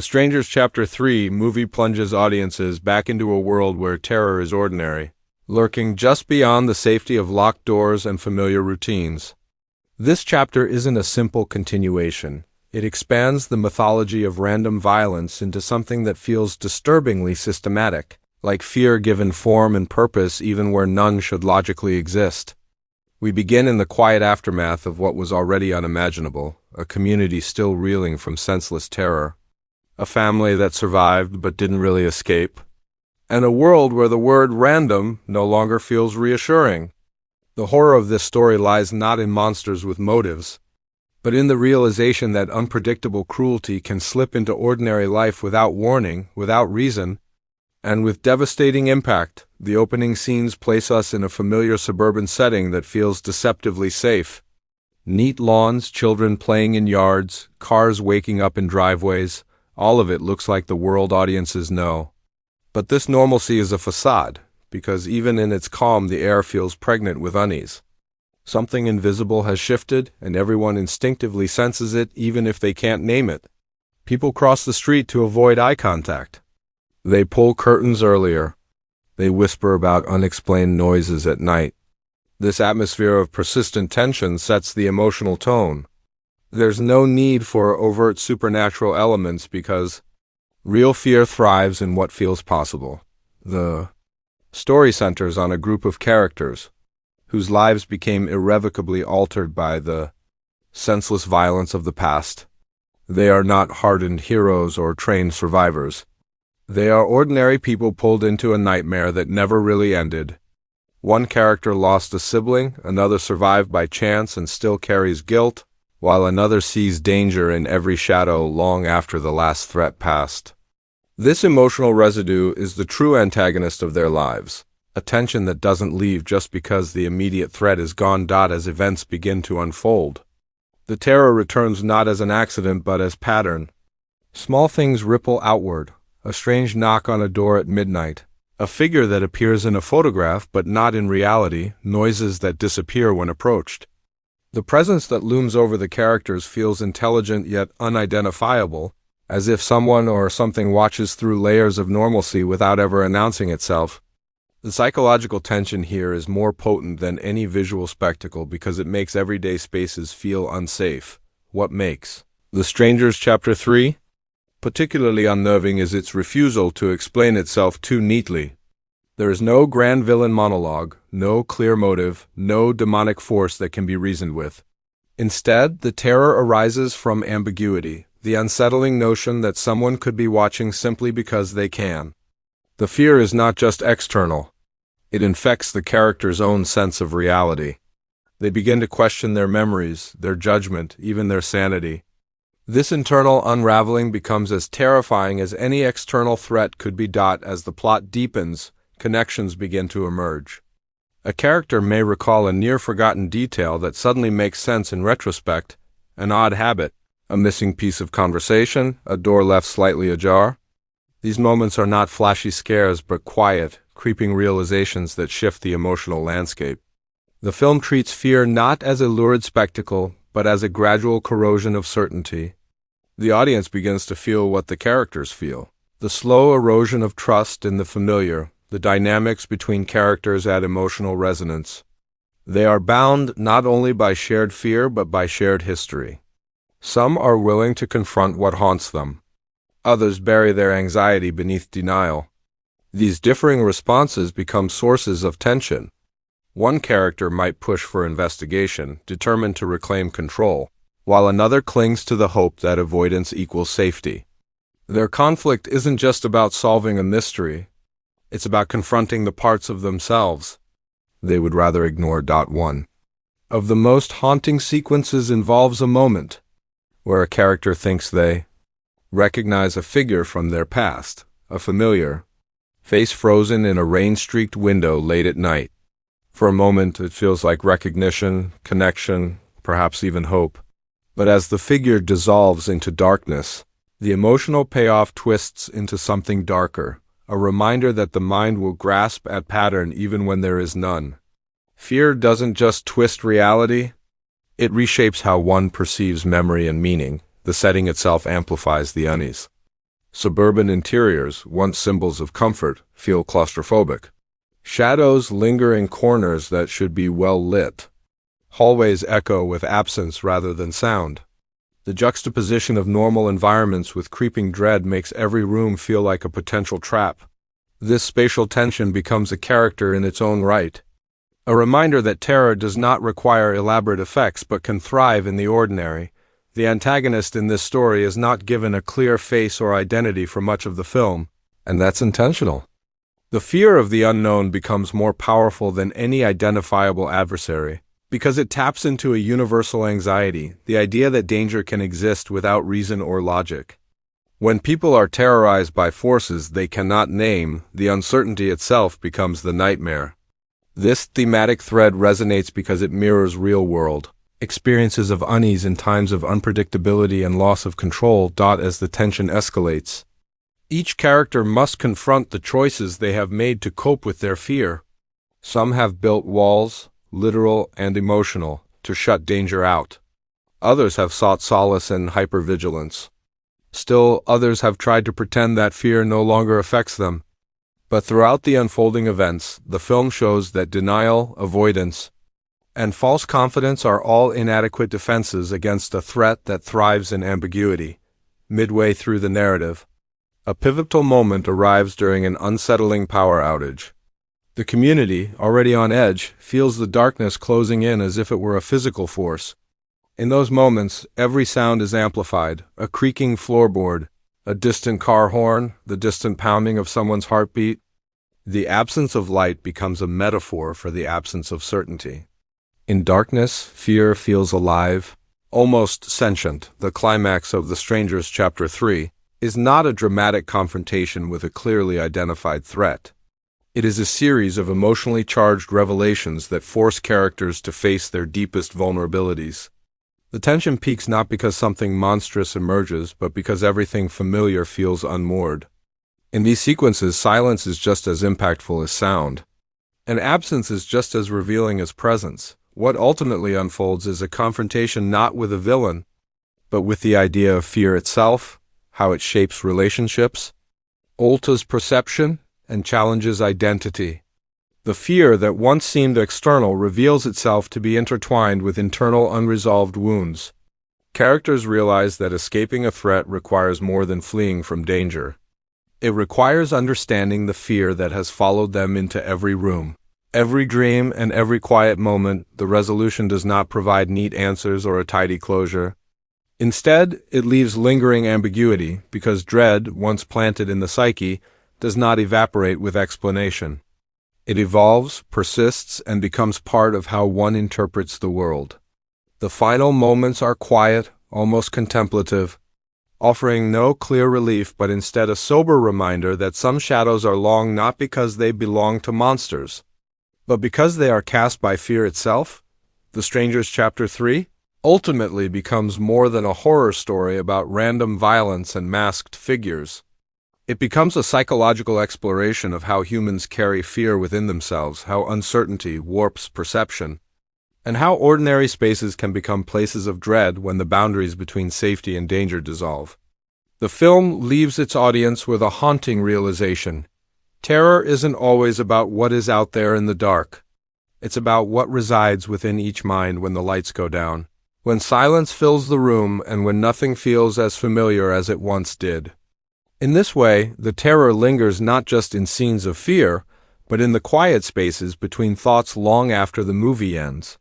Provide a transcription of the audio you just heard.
The Strangers Chapter 3 movie plunges audiences back into a world where terror is ordinary, lurking just beyond the safety of locked doors and familiar routines. This chapter isn't a simple continuation. It expands the mythology of random violence into something that feels disturbingly systematic, like fear given form and purpose even where none should logically exist. We begin in the quiet aftermath of what was already unimaginable, a community still reeling from senseless terror, a family that survived but didn't really escape, and a world where the word random no longer feels reassuring. The horror of this story lies not in monsters with motives, but in the realization that unpredictable cruelty can slip into ordinary life without warning, without reason, and with devastating impact. The opening scenes place us in a familiar suburban setting that feels deceptively safe. Neat lawns, children playing in yards, cars waking up in driveways, all of it looks like the world audiences know. But this normalcy is a facade, because even in its calm the air feels pregnant with unease. Something invisible has shifted, and everyone instinctively senses it even if they can't name it. People cross the street to avoid eye contact. They pull curtains earlier. They whisper about unexplained noises at night. This atmosphere of persistent tension sets the emotional tone. There's no need for overt supernatural elements because real fear thrives in what feels possible. The story centers on a group of characters whose lives became irrevocably altered by the senseless violence of the past. They are not hardened heroes or trained survivors. They are ordinary people pulled into a nightmare that never really ended. One character lost a sibling, another survived by chance and still carries guilt, while another sees danger in every shadow long after the last threat passed. This emotional residue is the true antagonist of their lives, a tension that doesn't leave just because the immediate threat is gone. As events begin to unfold, the terror returns not as an accident but as pattern. Small things ripple outward, a strange knock on a door at midnight, a figure that appears in a photograph but not in reality, noises that disappear when approached. The presence that looms over the characters feels intelligent yet unidentifiable, as if someone or something watches through layers of normalcy without ever announcing itself. The psychological tension here is more potent than any visual spectacle because it makes everyday spaces feel unsafe. What makes The Strangers Chapter 3 particularly unnerving is its refusal to explain itself too neatly. There is no grand villain monologue, no clear motive, no demonic force that can be reasoned with. Instead, the terror arises from ambiguity, the unsettling notion that someone could be watching simply because they can. The fear is not just external. It infects the character's own sense of reality. They begin to question their memories, their judgment, even their sanity. This internal unraveling becomes as terrifying as any external threat could be. As the plot deepens, connections begin to emerge. A character may recall a near-forgotten detail that suddenly makes sense in retrospect, an odd habit, a missing piece of conversation, a door left slightly ajar. These moments are not flashy scares but quiet, creeping realizations that shift the emotional landscape. The film treats fear not as a lurid spectacle, but as a gradual corrosion of certainty. The audience begins to feel what the characters feel. The slow erosion of trust in the familiar, the dynamics between characters add emotional resonance. They are bound not only by shared fear but by shared history. Some are willing to confront what haunts them. Others bury their anxiety beneath denial. These differing responses become sources of tension. One character might push for investigation, determined to reclaim control, while another clings to the hope that avoidance equals safety. Their conflict isn't just about solving a mystery. It's about confronting the parts of themselves they would rather ignore. One of the most haunting sequences involves a moment where a character thinks they recognize a figure from their past, a familiar face frozen in a rain-streaked window late at night. For a moment, it feels like recognition, connection, perhaps even hope. But as the figure dissolves into darkness, the emotional payoff twists into something darker, a reminder that the mind will grasp at pattern even when there is none. Fear doesn't just twist reality, it reshapes how one perceives memory and meaning. The setting itself amplifies the unease. Suburban interiors, once symbols of comfort, feel claustrophobic. Shadows linger in corners that should be well lit. Hallways echo with absence rather than sound. The juxtaposition of normal environments with creeping dread makes every room feel like a potential trap. This spatial tension becomes a character in its own right. A reminder that terror does not require elaborate effects but can thrive in the ordinary. The antagonist in this story is not given a clear face or identity for much of the film, and that's intentional. The fear of the unknown becomes more powerful than any identifiable adversary, because it taps into a universal anxiety, the idea that danger can exist without reason or logic. When people are terrorized by forces they cannot name, the uncertainty itself becomes the nightmare. This thematic thread resonates because it mirrors real-world experiences of unease in times of unpredictability and loss of control. As the tension escalates, each character must confront the choices they have made to cope with their fear. Some have built walls, literal and emotional, to shut danger out. Others have sought solace in hypervigilance. Still, others have tried to pretend that fear no longer affects them. But throughout the unfolding events, the film shows that denial, avoidance, and false confidence are all inadequate defenses against a threat that thrives in ambiguity. Midway through the narrative, a pivotal moment arrives during an unsettling power outage. The community, already on edge, feels the darkness closing in as if it were a physical force. In those moments, every sound is amplified: a creaking floorboard, a distant car horn, the distant pounding of someone's heartbeat. The absence of light becomes a metaphor for the absence of certainty. In darkness, fear feels alive, almost sentient. The climax of The Strangers Chapter 3 is not a dramatic confrontation with a clearly identified threat. It is a series of emotionally charged revelations that force characters to face their deepest vulnerabilities. The tension peaks not because something monstrous emerges, but because everything familiar feels unmoored. In these sequences, silence is just as impactful as sound, and absence is just as revealing as presence. What ultimately unfolds is a confrontation not with a villain, but with the idea of fear itself, how it shapes relationships, alters perception, and challenges identity. The fear that once seemed external reveals itself to be intertwined with internal unresolved wounds. Characters realize that escaping a threat requires more than fleeing from danger. It requires understanding the fear that has followed them into every room, every dream, and every quiet moment. The resolution does not provide neat answers or a tidy closure. Instead, it leaves lingering ambiguity, because dread, once planted in the psyche, does not evaporate with explanation. It evolves, persists, and becomes part of how one interprets the world. The final moments are quiet, almost contemplative, offering no clear relief but instead a sober reminder that some shadows are long not because they belong to monsters, but because they are cast by fear itself. The Strangers Chapter 3 ultimately becomes more than a horror story about random violence and masked figures. It becomes a psychological exploration of how humans carry fear within themselves, how uncertainty warps perception, and how ordinary spaces can become places of dread when the boundaries between safety and danger dissolve. The film leaves its audience with a haunting realization. Terror isn't always about what is out there in the dark. It's about what resides within each mind when the lights go down, when silence fills the room, and when nothing feels as familiar as it once did. In this way, the terror lingers not just in scenes of fear, but in the quiet spaces between thoughts long after the movie ends.